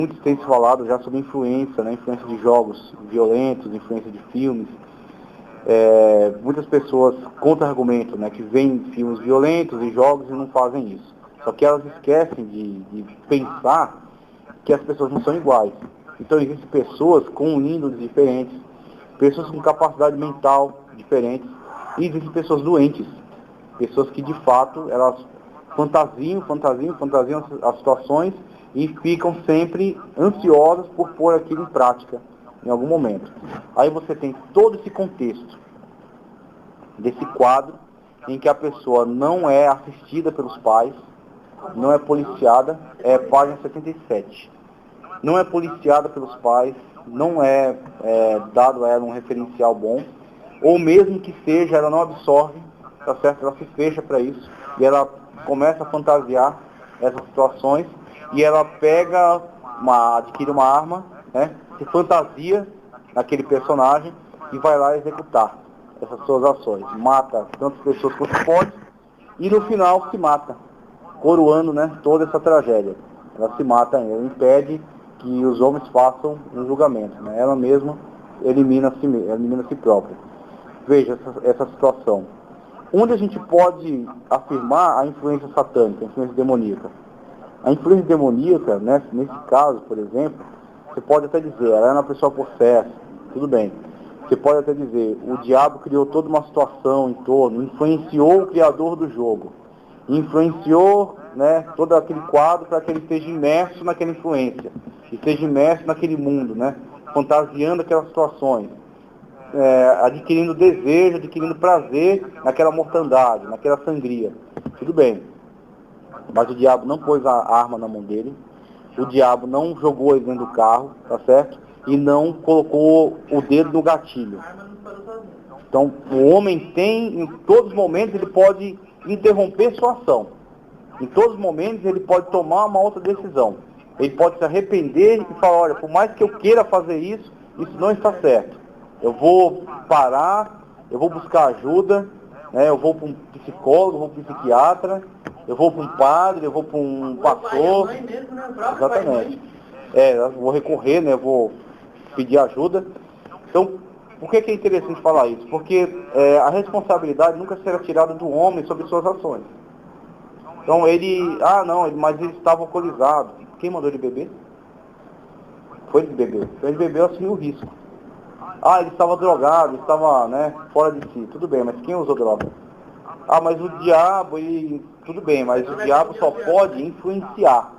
Muitos têm se falado já sobre influência, né? Influência de jogos violentos, influência de filmes. Muitas pessoas contra-argumentam, né, que veem filmes violentos e jogos e não fazem isso. Só que elas esquecem de pensar que as pessoas não são iguais. Então existem pessoas com índoles diferentes, pessoas com capacidade mental diferentes, e existem pessoas doentes, pessoas que de fato elas fantasiam as situações e ficam sempre ansiosas por pôr aquilo em prática em algum momento. Aí você tem todo esse contexto desse quadro em que a pessoa não é assistida pelos pais, não é policiada, página 77. Não é policiada pelos pais, não é dado a ela um referencial bom, ou mesmo que seja, ela não absorve, tá certo? Ela se fecha para isso e ela começa a fantasiar essas situações e ela adquire uma arma, né? Se fantasia naquele personagem e vai lá executar essas suas ações. Mata tantas pessoas quanto pode e no final se mata, coroando, né, toda essa tragédia. Ela se mata, ela impede que os homens façam um julgamento, né? Ela mesma elimina a si própria. Veja essa situação. Onde a gente pode afirmar a influência satânica, a influência demoníaca? A influência demoníaca, né, nesse caso, por exemplo, você pode até dizer, ela é uma pessoa possessa, tudo bem. Você pode até dizer, o diabo criou toda uma situação em torno, influenciou o criador do jogo, influenciou, né, todo aquele quadro para que ele esteja imerso naquela influência, esteja imerso naquele mundo, né, fantasiando aquelas situações, adquirindo desejo, adquirindo prazer naquela mortandade, naquela sangria. Tudo bem. Mas o diabo não pôs a arma na mão dele, o diabo não jogou ele dentro do carro, tá certo? E não colocou o dedo no gatilho. Então, o homem tem, em todos os momentos, ele pode interromper sua ação. Em todos os momentos, ele pode tomar uma outra decisão. Ele pode se arrepender e falar, olha, por mais que eu queira fazer isso, isso não está certo. Eu vou parar, eu vou buscar ajuda, né? Eu vou para um psicólogo, eu vou para um psiquiatra, eu vou para um padre, eu vou para um pastor. Exatamente. Eu vou recorrer, né? Eu vou pedir ajuda. Então, por que é interessante falar isso? Porque a responsabilidade nunca será tirada do homem sobre suas ações. Então mas ele estava alcoolizado. Quem mandou ele beber? Foi ele que bebeu. Então ele bebeu, assumiu o risco. Ele estava drogado, estava, né, fora de si. Tudo bem, mas quem usou droga? Mas o diabo, tudo bem, mas o diabo só pode influenciar.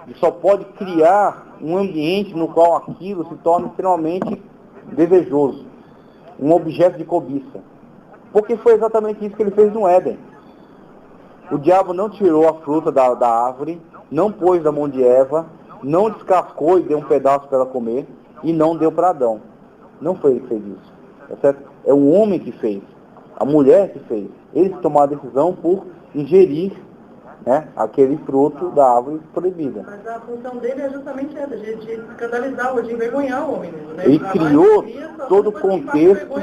Ele só pode criar um ambiente no qual aquilo se torna extremamente desejoso. Um objeto de cobiça. Porque foi exatamente isso que ele fez no Éden. O diabo não tirou a fruta da árvore, não pôs na mão de Eva, não descascou e deu um pedaço para ela comer, e não deu para Adão. Não foi ele que fez isso. Tá certo? É o homem que fez. A mulher que fez. Eles tomaram a decisão por ingerir, né, aquele fruto da árvore proibida. Mas a função dele é justamente essa, de escandalizar, de envergonhar o homem mesmo, né? Ele criou todo o contexto.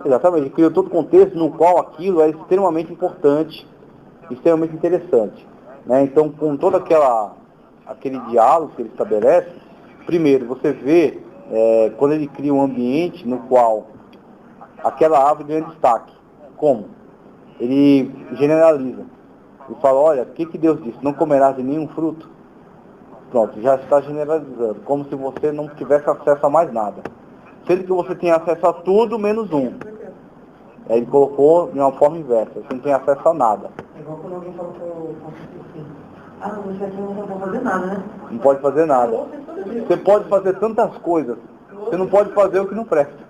Exatamente, ele criou todo o contexto no qual aquilo é extremamente importante, extremamente interessante. Né? Então, com todo aquele diálogo que ele estabelece, primeiro, você vê quando ele cria um ambiente no qual aquela árvore ganha destaque. Como? Ele generaliza. Ele fala, olha, o que Deus disse? Não comerás de nenhum fruto? Pronto, já está generalizando, como se você não tivesse acesso a mais nada. Sendo que você tem acesso a tudo, menos um. Ele colocou de uma forma inversa, você não tem acesso a nada. É igual quando alguém falou assim, você aqui não pode fazer nada, né? Não pode fazer nada. Você pode fazer tantas coisas, você não pode fazer o que não presta.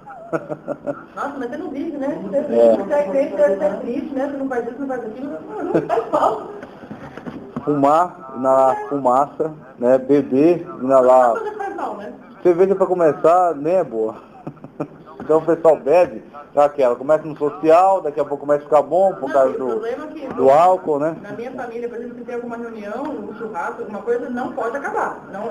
Nossa, mas você não vive, né? Você é crente, deve ser triste, né? Você não faz isso, não faz aquilo, não faz falta. Fumar, inalar fumaça, né? Beber, inalar... Não faz mal, né? Cerveja para começar nem é boa. Então o pessoal bebe aquela, começa no social, daqui a pouco começa a ficar bom por causa do álcool, né? Na minha família, por exemplo, se tem alguma reunião, um churrasco, alguma coisa, não pode acabar. Não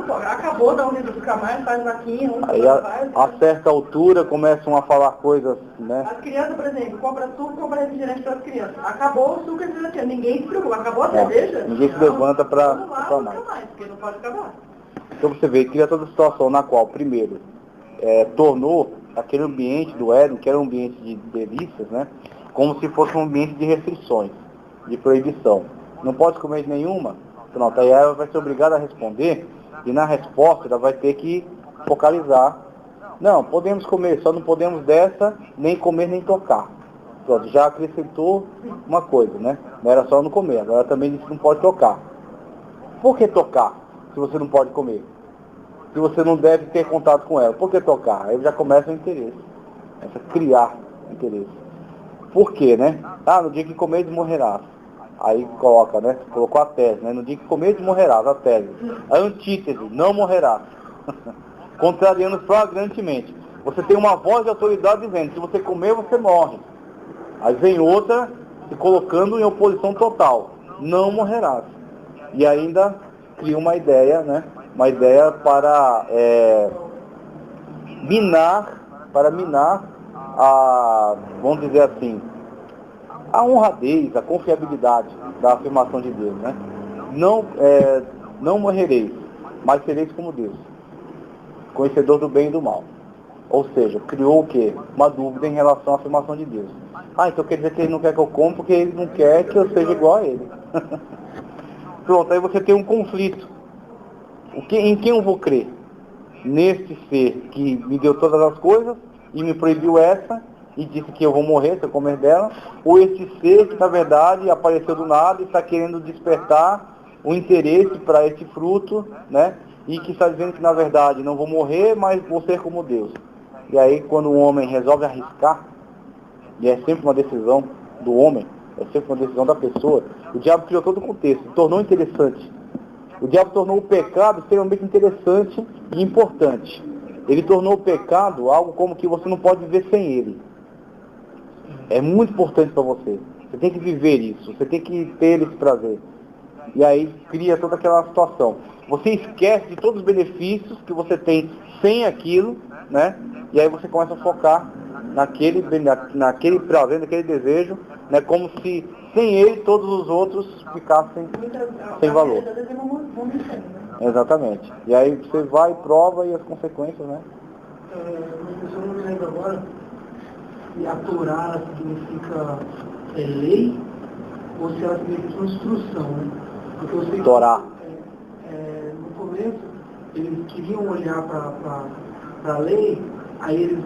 pode. Acabou, dá um litro ficar mais, faz vaquinha, aí a certa altura começam a falar coisas, né? As crianças, por exemplo, compra suco, compra refrigerante para as crianças. Acabou o suco e refrigerante, ninguém se preocupa. Acabou a cerveja? Ninguém se levanta para tomar. Porque não pode acabar. Então você vê, cria toda a situação na qual, primeiro, tornou aquele ambiente do Éden, que era um ambiente de delícias, né, como se fosse um ambiente de restrições, de proibição. Não pode comer nenhuma? Pronto, aí ela vai ser obrigada a responder, e na resposta ela vai ter que focalizar. Não, podemos comer, só não podemos dessa, nem comer, nem tocar. Pronto, já acrescentou uma coisa, né? Não era só não comer, agora também disse que não pode tocar. Por que tocar, se você não pode comer? Se você não deve ter contato com ela, por que tocar? Aí já começa o interesse, começa a criar interesse. Por quê, né? No dia que comeres morrerás. Aí coloca, né? Colocou a tese, né? No dia que comeres morrerás, a tese. A antítese, não morrerás. Contrariando flagrantemente. Você tem uma voz de autoridade dizendo, se você comer, você morre. Aí vem outra se colocando em oposição total. Não morrerás. E ainda cria uma ideia, né? Uma ideia para minar a, vamos dizer assim, a honradez, a confiabilidade da afirmação de Deus, né? Não morrereis, mas sereis como Deus, conhecedor do bem e do mal. Ou seja, criou o quê? Uma dúvida em relação à afirmação de Deus. Então quer dizer que ele não quer que eu coma porque ele não quer que eu seja igual a ele. Pronto, aí você tem um conflito. Em quem eu vou crer? Nesse ser que me deu todas as coisas e me proibiu essa e disse que eu vou morrer se eu comer dela? Ou esse ser que na verdade apareceu do nada e está querendo despertar o interesse para esse fruto, né? E que está dizendo que na verdade não vou morrer, mas vou ser como Deus. E aí quando o homem resolve arriscar, e é sempre uma decisão do homem, é sempre uma decisão da pessoa, o diabo criou todo o contexto, tornou interessante. O diabo tornou o pecado extremamente interessante e importante. Ele tornou o pecado algo como que você não pode viver sem ele. É muito importante para você. Você tem que viver isso, você tem que ter esse prazer. E aí cria toda aquela situação. Você esquece de todos os benefícios que você tem sem aquilo, né? E aí você começa a focar naquele prazer, naquele desejo, né? Como se sem ele todos os outros ficassem sem valor. Exatamente. E aí você vai, prova e as consequências, né? Eu não me lembro agora se a Torá significa lei ou se ela significa uma instrução, né? Porque eu sei que Torá. No começo eles queriam olhar para a lei, aí eles,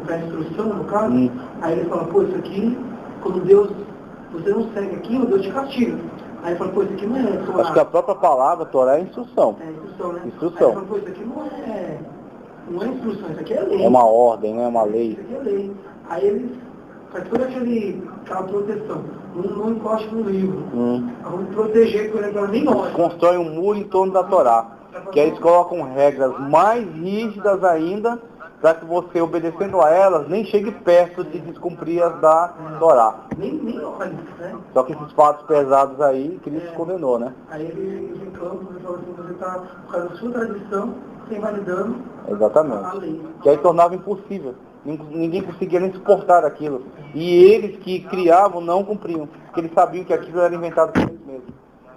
para a instrução no caso, aí eles falam, pô, isso aqui, quando Deus, você não segue aquilo, Deus te castiga. Aí ele fala, pô, isso aqui não é Torá. Acho que a própria palavra Torá é instrução. É instrução, né? Instrução. Aí ele fala, pô, isso aqui não é instrução, isso aqui é lei. É uma ordem, não é uma lei. Isso aqui é lei. Aí eles fazem toda aquela proteção. Não encosta no livro. Vamos proteger que ele nem olha. Constrói um muro em torno da Torá. Que aí eles colocam regras mais rígidas ainda, para que você, obedecendo a elas, nem chegue perto de descumprir as da Torá. Nem olha, né? Só que esses fatos pesados aí, Cristo condenou, né? Aí ele reclama, ele fala assim, você está, por causa da sua tradição, você invalidando a lei. Que aí tornava impossível. Ninguém conseguia nem suportar aquilo. E eles que criavam não cumpriam, porque eles sabiam que aquilo era inventado por eles mesmos.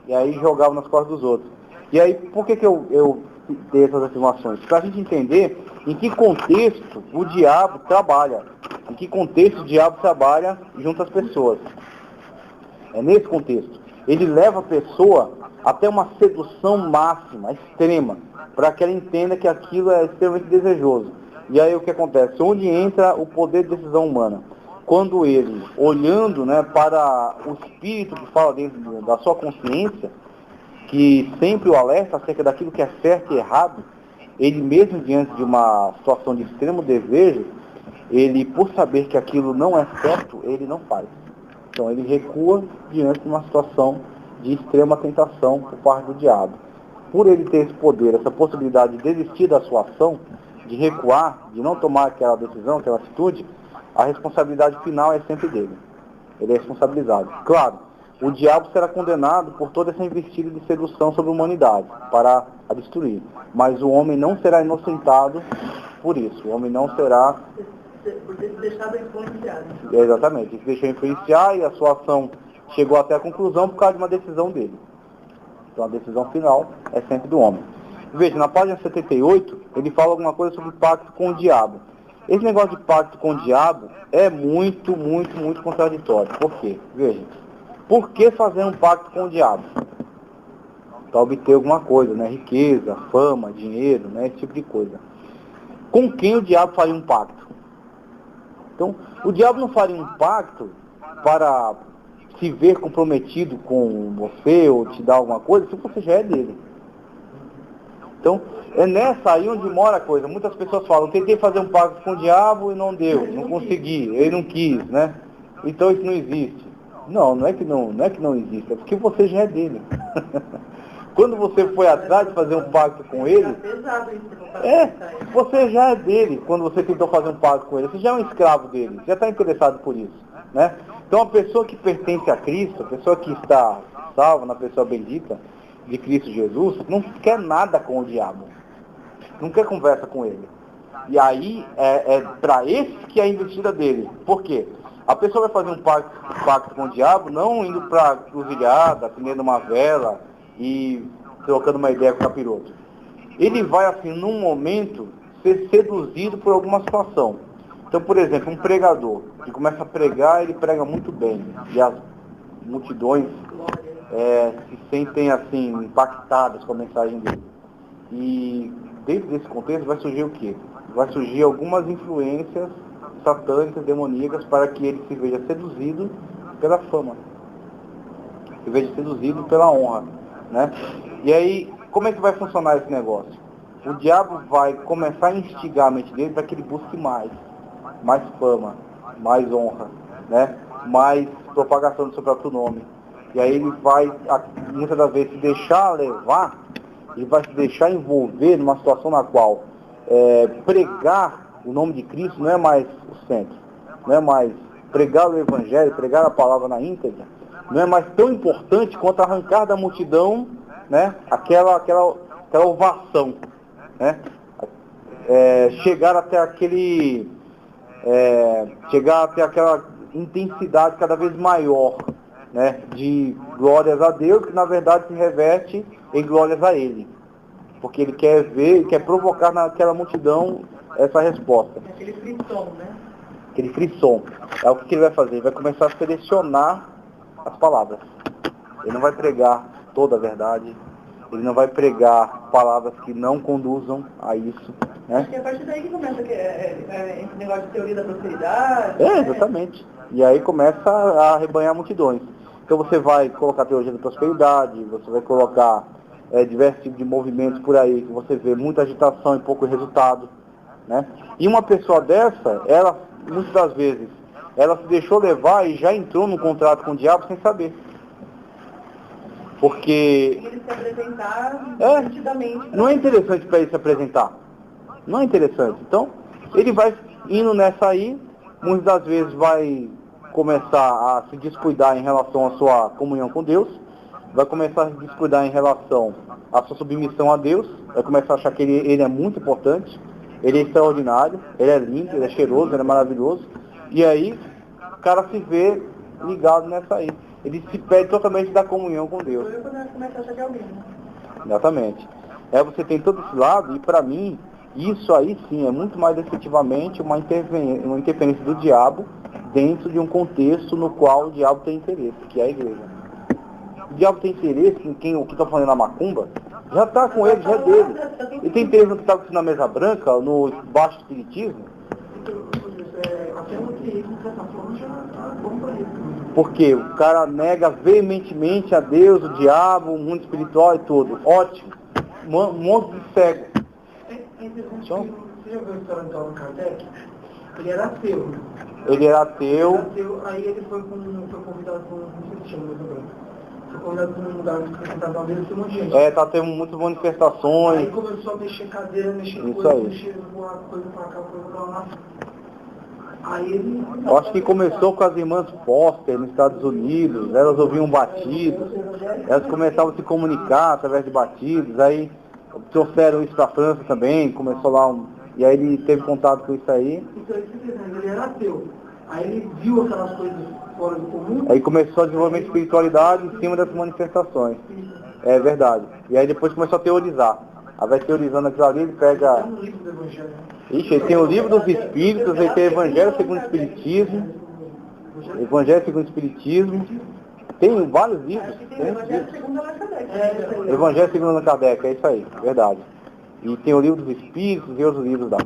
E aí jogavam nas costas dos outros. E aí, por que eu dei essas afirmações? Para a gente entender em que contexto o diabo trabalha. Em que contexto o diabo trabalha junto às pessoas. É nesse contexto. Ele leva a pessoa até uma sedução máxima, extrema, para que ela entenda que aquilo é extremamente desejoso. E aí o que acontece? Onde entra o poder de decisão humana? Quando ele, olhando, né, para o espírito que fala dentro da sua consciência, que sempre o alerta acerca daquilo que é certo e errado, ele mesmo diante de uma situação de extremo desejo, ele, por saber que aquilo não é certo, ele não faz. Então ele recua diante de uma situação de extrema tentação por parte do diabo. Por ele ter esse poder, essa possibilidade de desistir da sua ação, de recuar, de não tomar aquela decisão, aquela atitude, a responsabilidade final é sempre dele. Ele é responsabilizado. Claro, o diabo será condenado por toda essa investida de sedução sobre a humanidade, para a destruir. Mas o homem não será inocentado por isso. O homem não será... Por ter se deixado influenciar. Exatamente, ele se deixou influenciar e a sua ação chegou até a conclusão por causa de uma decisão dele. Então a decisão final é sempre do homem. Veja, na página 78, ele fala alguma coisa sobre pacto com o diabo. Esse negócio de pacto com o diabo é muito, muito, muito contraditório. Por quê? Veja, por que fazer um pacto com o diabo? Para obter alguma coisa, né? Riqueza, fama, dinheiro, né? Esse tipo de coisa. Com quem o diabo faria um pacto? Então, o diabo não faria um pacto para se ver comprometido com você ou te dar alguma coisa se você já é dele. Então, é nessa aí onde mora a coisa. Muitas pessoas falam, tentei fazer um pacto com o diabo e não deu, não consegui, ele não quis, né? Então isso não existe. Não é que não existe, é porque você já é dele. Quando você foi atrás de fazer um pacto com ele, você já é dele. Quando você tentou fazer um pacto com ele, você já é um escravo dele, já está interessado por isso, né? Então a pessoa que pertence a Cristo, a pessoa que está salva na pessoa bendita de Cristo Jesus, não quer nada com o diabo, não quer conversa com ele. E aí é para esse que é a investida dele. Por quê? A pessoa vai fazer um pacto com o diabo não indo para cruzilhada, acendendo uma vela e trocando uma ideia com o capiroto. Ele vai, assim, num momento, ser seduzido por alguma situação. Então, por exemplo, um pregador que começa a pregar, ele prega muito bem. E as multidões se sentem, assim, impactadas com a mensagem dele. E dentro desse contexto vai surgir o quê? Vai surgir algumas influências satânicas, demoníacas, para que ele se veja seduzido pela fama. Se veja seduzido pela honra, né? E aí, como é que vai funcionar esse negócio? O diabo vai começar a instigar a mente dele para que ele busque mais fama, mais honra, né? Mais propagação do seu próprio nome. E aí ele vai, muitas das vezes, se deixar levar, ele vai se deixar envolver numa situação na qual pregar o nome de Cristo não é mais o centro, não é mais pregar o Evangelho, pregar a palavra na íntegra, não é mais tão importante quanto arrancar da multidão, né, aquela ovação, né, chegar até aquela intensidade cada vez maior, né, de glórias a Deus, que na verdade se reveste em glórias a Ele, porque ele quer ver, ele quer provocar naquela multidão essa resposta. Aquele frisson, né? Aquele frisson. É o que ele vai fazer? Ele vai começar a selecionar as palavras. Ele não vai pregar toda a verdade. Ele não vai pregar palavras que não conduzam a isso, né? Acho que é a partir daí que começa esse negócio de teoria da prosperidade. Exatamente. E aí começa a arrebanhar multidões. Então você vai colocar teologia da prosperidade, você vai colocar diversos tipos de movimentos por aí, que você vê muita agitação e pouco resultado, né? E uma pessoa dessa, ela, muitas das vezes, ela se deixou levar e já entrou num contrato com o diabo sem saber. Porque... ele se apresentar não é interessante para ele se apresentar. Não é interessante. Então, ele vai indo nessa aí, muitas das vezes vai começar a se descuidar em relação à sua comunhão com Deus, vai começar a se descuidar em relação à sua submissão a Deus, vai começar a achar que ele é muito importante, ele é extraordinário, ele é lindo, ele é cheiroso, ele é maravilhoso, e aí o cara se vê ligado nessa aí. Ele se perde totalmente da comunhão com Deus. Começa a achar que é alguém, né? Exatamente. Você tem todo esse lado, e para mim, isso aí sim é muito mais efetivamente uma interferência do diabo dentro de um contexto no qual o diabo tem interesse, que é a igreja. O diabo tem interesse em o que está fazendo a macumba, já está com ele, já é dele. Ele tem interesse no que está acontecendo na mesa branca, no baixo espiritismo. Porque o cara nega veementemente a Deus, o diabo, o mundo espiritual e tudo. Ótimo. Um monte de cego. Você já viu a história do Allan Kardec? Ele era ateu. Ele era ateu. Aí ele foi convidado por um cristiano, Quando no lugar que estava vendo, tinha um monte de gente. Tá tendo muitas manifestações. Aí começou a mexer cadeira, mexer isso coisa, aí. mexer uma coisa pra cá, coisa pra lá. Aí ele... Eu acho que começou com as irmãs Foster nos Estados Unidos, elas ouviam batidos, elas começavam a se comunicar através de batidos, aí trouxeram isso para a França também, começou lá e aí ele teve contato com isso aí. Então ele era ateu. Aí ele viu aquelas coisas fora do comum. Aí começou a desenvolver espiritualidade em cima dessas manifestações. É verdade. E aí depois começou a teorizar. Aí vai teorizando aquilo ali, ele pega... Ixi, ele tem o livro dos Espíritos, ele tem Evangelho segundo o Espiritismo. Evangelho segundo o Espiritismo. Tem vários livros. Evangelho segundo Allan Kardec, é isso aí, verdade. E tem o livro dos Espíritos e outros livros lá.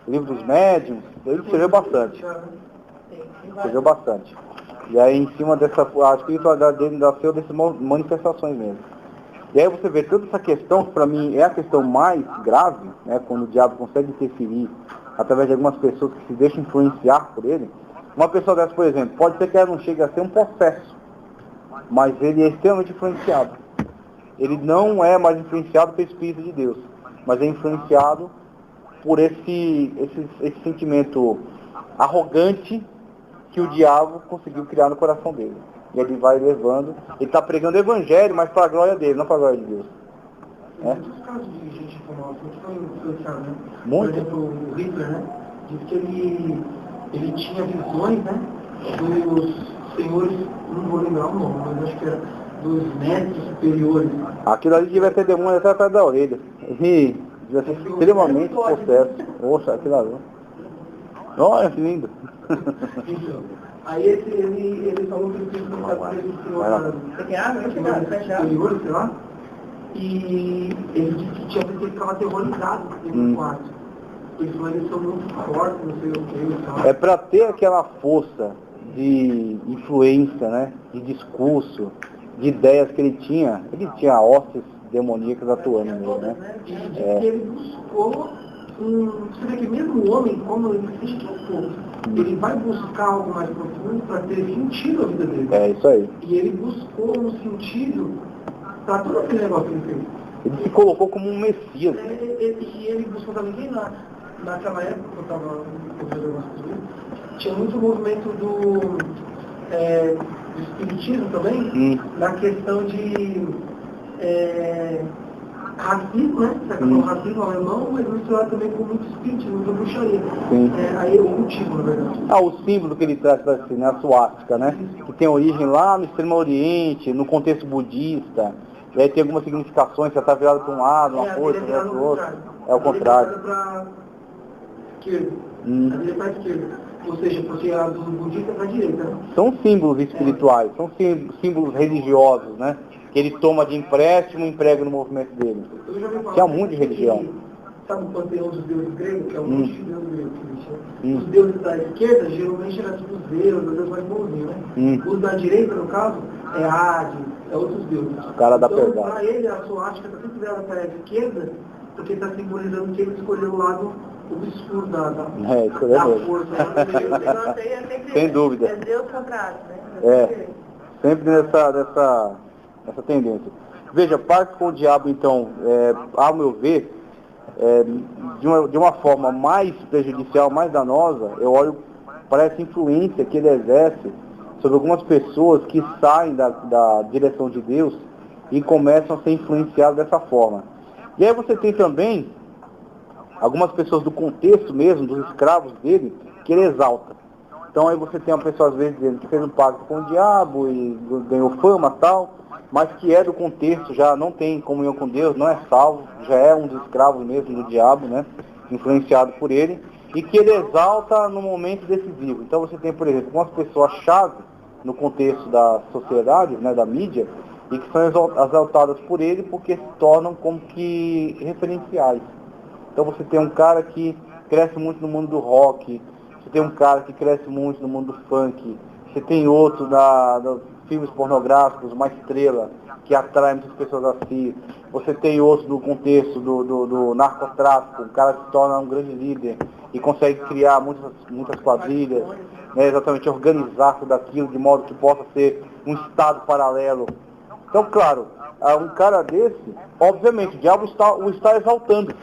O livro dos Médiuns, ele escreveu bastante. Escreveu bastante. E aí em cima dessa, a espiritualidade dele nasceu dessas manifestações mesmo. E aí você vê toda essa questão, que para mim é a questão mais grave, né, quando o diabo consegue interferir através de algumas pessoas que se deixam influenciar por ele. Uma pessoa dessa, por exemplo, pode ser que ela não chegue a ser um processo, mas ele é extremamente influenciado. Ele não é mais influenciado pelo Espírito de Deus, mas é influenciado por esse sentimento arrogante que o diabo conseguiu criar no coração dele. E ele vai levando, ele está pregando o Evangelho, mas para a glória dele, não para a glória de Deus. Muitos casos de gente famosa que foi influenciada, né? Muito. Por exemplo, o Hitler, né? Diz que ele tinha visões, né? Dos senhores, não vou lembrar o nome, mas acho que era dos médicos superiores. Aquilo ali devia ter demônio até atrás da orelha. E devia ser extremamente possesso. Poxa, aquilo ali. Olha, que lindo. Então, aí ele falou que ele tinha superiores, sei lá, e ele disse que tinha pessoas que ficavam aterrorizados no quarto. Eles são muito fortes, não sei o que e tal. É para ter aquela força de influência, né, de discurso, de ideias que ele tinha hostes demoníacas atuando nele, né? E que ele buscou, você vê que mesmo o homem, como ele se esqueceu, ele vai buscar algo mais profundo para ter sentido a vida dele. É isso aí. E ele buscou um sentido para todo aquele negócio que ele fez. Ele se colocou como um Messias. E ele buscou também, naquela época que eu estava ouvindo algumas coisas, tinha muito movimento do espiritismo também, na questão de racismo, né? O racismo alemão, mas misturado também com muito espiritismo, muita bruxaria. Aí é o motivo, na verdade. O símbolo que ele traz assim, né? A suástica, né? Que tem origem lá no Extremo Oriente, no contexto budista. E aí tem algumas significações, você está virado para um lado, uma coisa, para o outro. É o contrário. Para esquerda. A direita para a esquerda. Ou seja, porque a do budista é para a direita. Né? São símbolos espirituais, são símbolos religiosos, né? Que ele toma de empréstimo e emprega no movimento dele. Que é um mundo de religião. Sabe o panteão dos deuses gregos, que é o monte de deus grego que eles chamam? Os deuses da esquerda, geralmente era tipo Zeus, o deus mais bonzinho, né? Os da direita, no caso, é Hades, é outros deuses. O cara da então, pegada. para ele, a suástica está sempre virada para a esquerda, porque está simbolizando que ele escolheu o lado obscuro da força. Sem dúvida. É Deus contrário, né? Sempre nessa tendência. Veja, parte com o diabo, então, ao meu ver, de uma forma mais prejudicial, mais danosa, eu olho para essa influência que ele exerce sobre algumas pessoas que saem da direção de Deus e começam a ser influenciadas dessa forma. E aí você tem também algumas pessoas do contexto mesmo, dos escravos dele, que ele exalta. Então aí você tem uma pessoa às vezes dizendo que fez um pacto com o diabo e ganhou fama e tal, mas que é do contexto, já não tem comunhão com Deus, não é salvo, já é um dos escravos mesmo do diabo, né, influenciado por ele, e que ele exalta no momento decisivo. Então você tem, por exemplo, umas pessoas-chave no contexto da sociedade, né, da mídia, e que são exaltadas por ele porque se tornam como que referenciais. Então você tem um cara que cresce muito no mundo do rock, você tem um cara que cresce muito no mundo do funk, você tem outro dos filmes pornográficos, uma estrela que atrai muitas pessoas a si, você tem outro no contexto do narcotráfico, um cara que se torna um grande líder e consegue criar muitas quadrilhas, né, exatamente organizar tudo aquilo de modo que possa ser um estado paralelo Então, claro, um cara desse, obviamente, o diabo o está exaltando.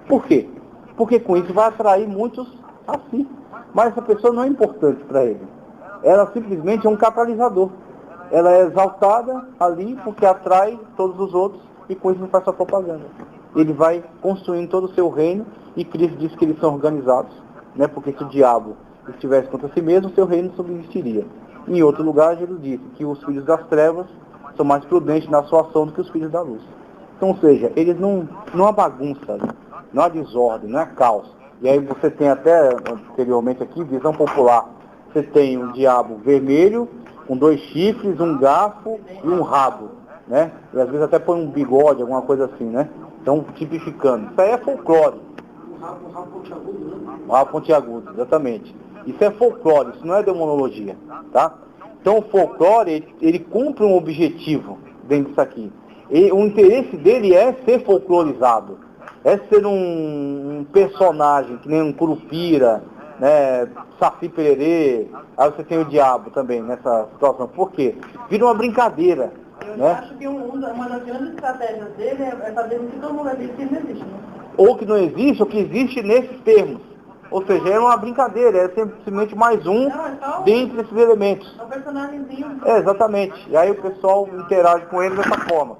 Por quê? Porque com isso vai atrair muitos a si. Mas essa pessoa não é importante para ele. Ela simplesmente é um catalisador. Ela é exaltada ali porque atrai todos os outros e com isso não faz sua propaganda. Ele vai construindo todo o seu reino e Cristo diz que eles são organizados, né? Porque se o diabo estivesse contra si mesmo, seu reino subsistiria. Em outro lugar, Jesus disse que os filhos das trevas são mais prudentes na sua ação do que os filhos da luz. Então, ou seja, eles não há bagunça, não há desordem, não há caos. E aí você tem até, anteriormente aqui, visão popular. Você tem um diabo vermelho, com 2 chifres, um garfo e um rabo, né? E às vezes até põe um bigode, alguma coisa assim, né? Então, tipificando. Isso aí é folclore. O rabo pontiagudo, né? O rabo pontiagudo, exatamente. Isso é folclore, isso não é demonologia, tá? Então o folclore, ele cumpre um objetivo dentro disso aqui. E o interesse dele é ser folclorizado. É ser um personagem, que nem um Curupira, né, Saci Pererê, aí você tem o diabo também nessa situação. Por quê? Vira uma brincadeira. Eu acho que uma das grandes estratégias dele é fazer com que todo mundo acredite que não existe, né? Ou que não existe, ou que existe nesses termos. Ou seja, é uma brincadeira, é simplesmente mais um dentre esses elementos. É um personagemzinho. Exatamente. E aí o pessoal interage com ele dessa forma.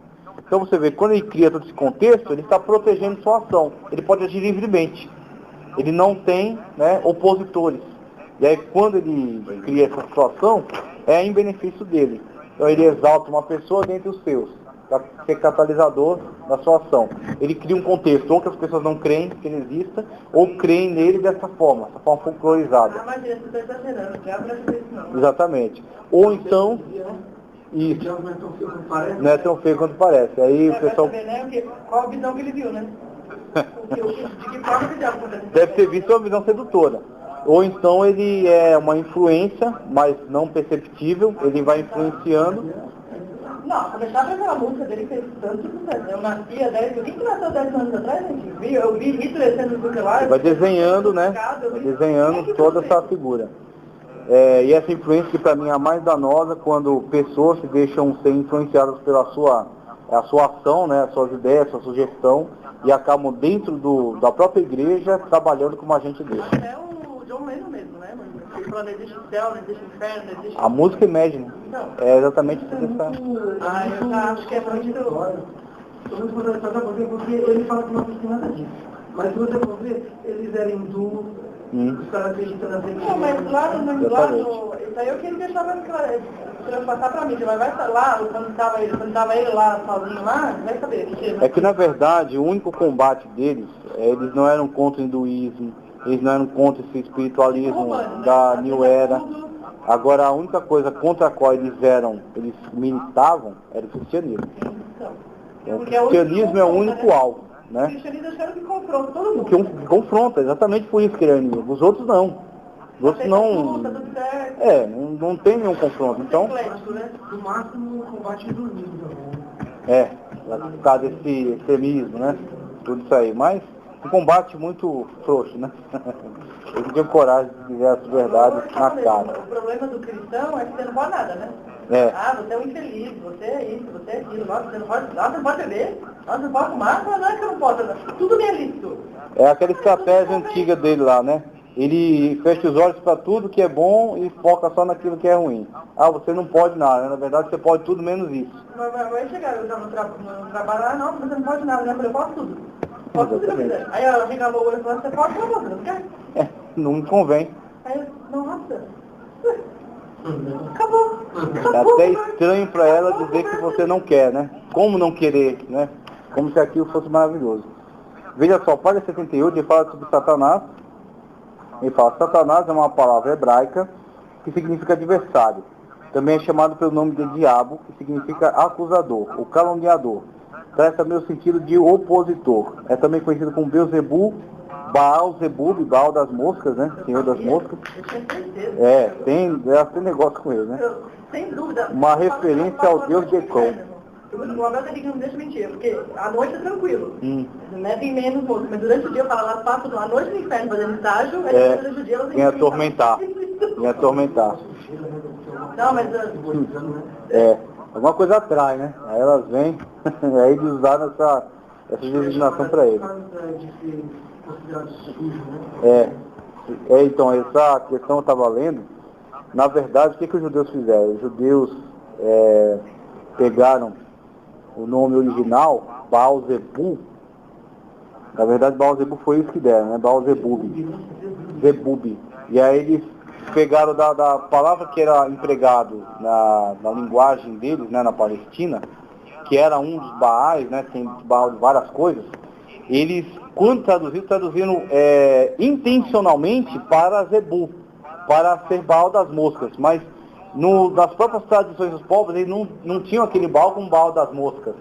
Então você vê, quando ele cria todo esse contexto, ele está protegendo sua ação. Ele pode agir livremente. Ele não tem, né, opositores. E aí quando ele cria essa situação, é em benefício dele. Então ele exalta uma pessoa dentre os seus, para ser catalisador da sua ação. Ele cria um contexto, ou que as pessoas não creem que ele exista, ou creem nele dessa forma folclorizada. Mas ele está exagerando, já para isso não. Exatamente. Ou então... Isso. Não é tão feio quanto parece. Aí o pessoal... Saber, né? Qual a visão que ele viu, né? De que forma que diabo acontece? Deve ter visto uma visão sedutora. Ou então ele é uma influência, mas não perceptível, ele vai influenciando. Não, começar com aquela música dele que fez tanto sucesso. Eu nasci há 10 anos. Quem que nasceu 10 anos atrás, gente? Eu vi Hitler sendo do lá. Vai desenhando, né? Vai desenhando toda essa figura. E essa influência que para mim é a mais danosa quando pessoas se deixam ser influenciadas pela sua ação, né, as suas ideias, a sua sugestão, e acabam dentro da própria igreja trabalhando como agente dele. É o John Lennon mesmo, né? Ele falou, não existe céu, não existe inferno, não existe... A música Imagine. É exatamente isso que você está... eu já acho que é muito... Eu vou fazer essa coisa porque ele fala que não tem nada disso. Mas se você for ver, eles eram hindus, os caras acreditam nas religiões. Não, mas lá no... Isso aí é o que ele deixava passar pra mim. Mas vai estar lá, quando estava ele lá, sozinho lá, vai saber. É que na verdade, o único combate deles, eles não eram contra o hinduísmo, eles não eram contra esse espiritualismo da New Era. Agora, a única coisa contra a qual eles militavam, era o cristianismo. O cristianismo é o único alvo, né? O cristianismo achando que confronta todo mundo. Que confronta, exatamente por isso que ele é inimigo. Os outros não. Os outros não... não tem nenhum confronto. Então... No máximo, combate hinduísmo. Por causa desse extremismo, né? Tudo isso aí. Mas um combate muito frouxo, né? Eles não tinham coragem de dizer as verdades na cara. O problema do cristão é que você não pode nada, né? Você é um infeliz, você é isso, você é aquilo. Nossa, você não pode beber, nossa, você não pode fumar, não é que eu não posso. Tudo bem lícito. É aquela estratégia antiga dele lá, né? Ele fecha os olhos para tudo que é bom e foca só naquilo que é ruim. Você não pode nada, né? Na verdade você pode tudo menos isso. Vai chegar, eu estava no trabalho, não, você não pode nada, né? Eu falei, eu posso tudo. Posso tudo que eu quiser. Aí ela regalou o olho e falou, você pode, você não quer? Não me convém. Aí eu, nossa. Acabou. É até estranho para ela dizer que você não quer, né? Como não querer, né? Como se aquilo fosse maravilhoso. Veja só, página 78, ele fala sobre Satanás. Ele fala, Satanás é uma palavra hebraica que significa adversário. Também é chamado pelo nome de diabo, que significa acusador, ou caluniador. Traz também o sentido de opositor. É também conhecido como Beelzebub, Baal, Zebub, Baal das moscas, né? Senhor das moscas. Tem negócio com ele, né? Sem dúvida. Uma referência ao deus de Econ. O Abel tem que não deixa mentir, porque à noite é tranquilo. Né? Tem menos moço, mas durante o dia eu falo, lá passo à noite no inferno fazendo estágio, aí durante o dia eu em atormentar. Em atormentar. Não, mas... Alguma coisa atrai, né? Aí elas vêm, aí eles usaram essa designação para eles. Então, essa questão eu estava lendo. Na verdade, o que os judeus fizeram? Os judeus pegaram o nome original, Baal-Zebu. Na verdade, Baal-Zebu foi isso que deram, né? Baal-Zebub. Zebub. E aí eles pegaram da palavra que era empregado na linguagem deles, né, na Palestina, que era um dos Baais, né, tem Baal de várias coisas. Eles, quando traduziram intencionalmente para Zebu, para ser Baal das moscas, mas nas próprias tradições dos povos, eles não tinham aquele Baal como Baal das moscas.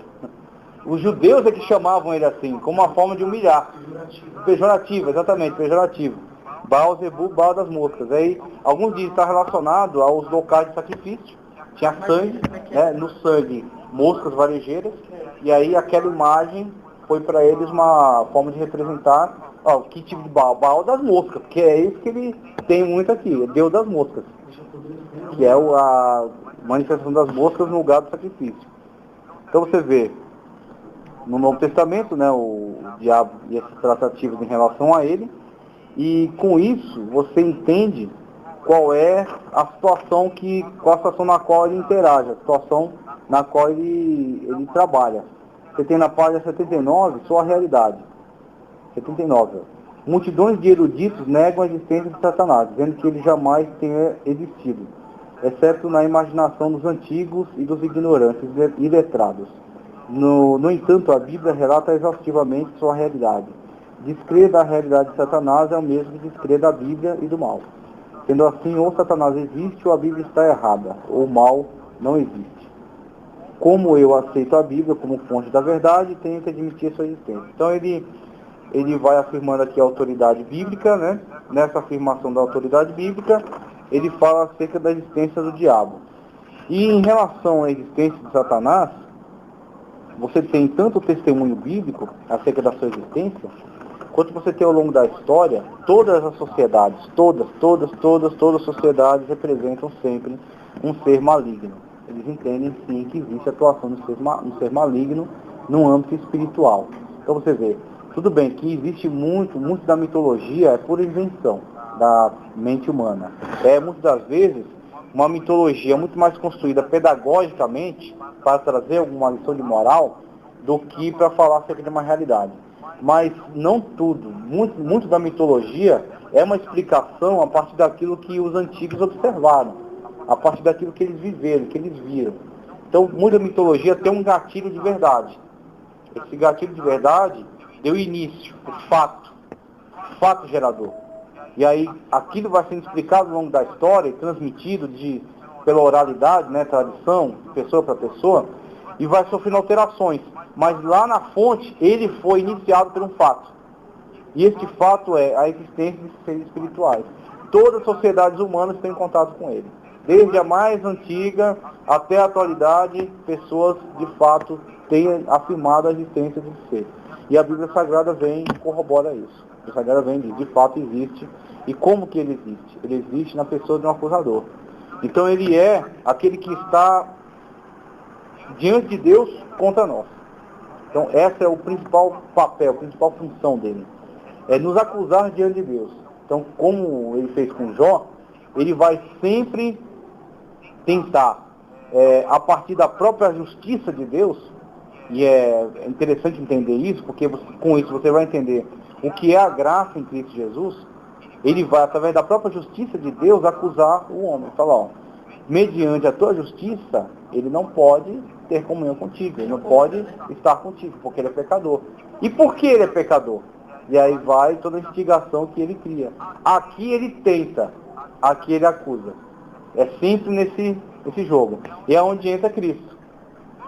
Os judeus é que chamavam ele assim, como uma forma de humilhar. Pejorativo, exatamente, pejorativo. Baal, Zebu, Baal das moscas. Aí, alguns dizem que está relacionado aos locais de sacrifício. Tinha sangue, né, no sangue, moscas varejeiras, e aí aquela imagem foi para eles uma forma de representar que tipo de Baal? Baal das moscas, porque é isso que ele tem muito aqui, é Deus das moscas, que é a manifestação das moscas no lugar do sacrifício. Então você vê, no Novo Testamento, né, o diabo e essas tratativas em relação a ele, e com isso você entende qual é a situação na qual ele interage, a situação na qual ele trabalha. Você tem na página 79 sua realidade. 79. Multidões de eruditos negam a existência de Satanás, dizendo que ele jamais tenha existido, exceto na imaginação dos antigos e dos ignorantes e letrados. No entanto, a Bíblia relata exaustivamente sua realidade. Descrer da realidade de Satanás é o mesmo que descrer da Bíblia e do mal. Sendo assim, ou Satanás existe ou a Bíblia está errada, ou o mal não existe. Como eu aceito a Bíblia como fonte da verdade, tenho que admitir sua existência. Então ele vai afirmando aqui a autoridade bíblica, né? Nessa afirmação da autoridade bíblica, ele fala acerca da existência do diabo. E em relação à existência de Satanás, você tem tanto o testemunho bíblico acerca da sua existência, quanto você tem ao longo da história, todas as sociedades, todas as sociedades representam sempre um ser maligno. Eles entendem sim que existe a atuação de um ser maligno no âmbito espiritual. Então você vê, tudo bem que existe muito da mitologia é pura invenção da mente humana. Muitas das vezes, uma mitologia muito mais construída pedagogicamente para trazer alguma lição de moral do que para falar acerca de uma realidade. Mas não tudo, muito da mitologia é uma explicação a partir daquilo que os antigos observaram, a partir daquilo que eles viveram, que eles viram. Então, muita mitologia tem um gatilho de verdade. Esse gatilho de verdade deu início, o fato gerador. E aí, aquilo vai sendo explicado ao longo da história, transmitido pela oralidade, né, tradição, pessoa para pessoa, e vai sofrendo alterações. Mas lá na fonte, ele foi iniciado por um fato. E este fato é a existência de seres espirituais. Todas as sociedades humanas têm contato com ele. Desde a mais antiga até a atualidade, pessoas de fato têm afirmado a existência de seres. E a Bíblia Sagrada vem e corrobora isso. A Bíblia Sagrada vem e diz, de fato existe. E como que ele existe? Ele existe na pessoa de um acusador. Então ele é aquele que está diante de Deus contra nós. Então essa é o principal papel, a principal função dele. É nos acusar diante de Deus. Então, como ele fez com Jó, ele vai sempre tentar, a partir da própria justiça de Deus, e é interessante entender isso, porque com isso você vai entender o que é a graça em Cristo Jesus. Ele vai, através da própria justiça de Deus, acusar o homem. Falar, mediante a tua justiça, ele não pode ter comunhão contigo, ele não pode estar contigo, porque ele é pecador. E por que ele é pecador? E aí vai toda a instigação que ele cria. Aqui ele tenta, aqui ele acusa. É sempre nesse jogo. E é onde entra Cristo.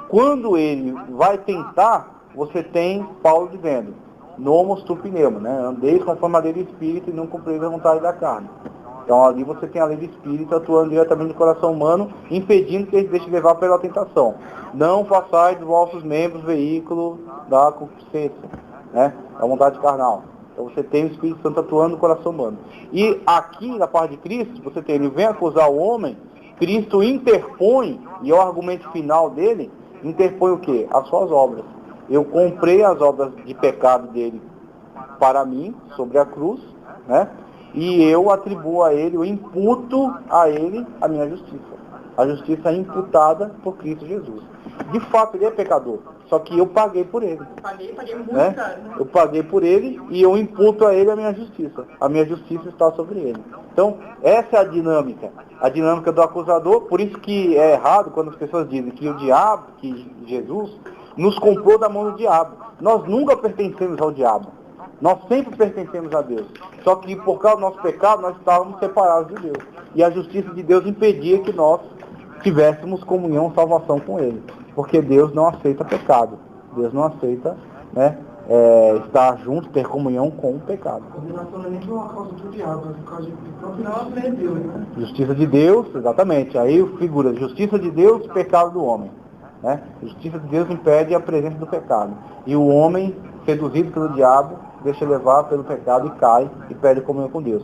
Quando ele vai tentar, você tem Paulo dizendo, nomos tu pneuma, né? Andeis conforme a lei do Espírito e não cumprireis a vontade da carne. Então ali você tem a lei do Espírito atuando diretamente no coração humano, impedindo que ele deixe levar pela tentação. Não façais dos vossos membros veículo da concupiscência, né? Da vontade carnal. Então você tem o Espírito Santo atuando no coração humano. E aqui, na parte de Cristo, você tem, ele vem acusar o homem Cristo interpõe, e é o argumento final dele, interpõe o quê? As suas obras. Eu comprei as obras de pecado dele para mim, sobre a cruz, né? E eu atribuo a ele, eu imputo a ele a minha justiça. A justiça é imputada por Cristo Jesus. De fato, ele é pecador, só que eu paguei por ele. Paguei muito né? caro, né? Eu paguei por ele e eu imputo a ele a minha justiça. A minha justiça está sobre ele. Então, essa é a dinâmica do acusador. Por isso que é errado quando as pessoas dizem que o diabo, que Jesus, nos comprou da mão do diabo. Nós nunca pertencemos ao diabo. Nós sempre pertencemos a Deus. Só que por causa do nosso pecado, nós estávamos separados de Deus. E a justiça de Deus impedia que nós tivéssemos comunhão, salvação com Ele. Porque Deus não aceita pecado. Deus não aceita, né, estar junto, ter comunhão com o pecado. O relacionamento não é uma causa do diabo, é por causa do próprio nosso de Deus, né? Justiça de Deus, exatamente. Aí figura justiça de Deus, pecado do homem. Né? Justiça de Deus impede a presença do pecado. E o homem, seduzido pelo diabo, deixa levar pelo pecado e cai e perde comunhão com Deus.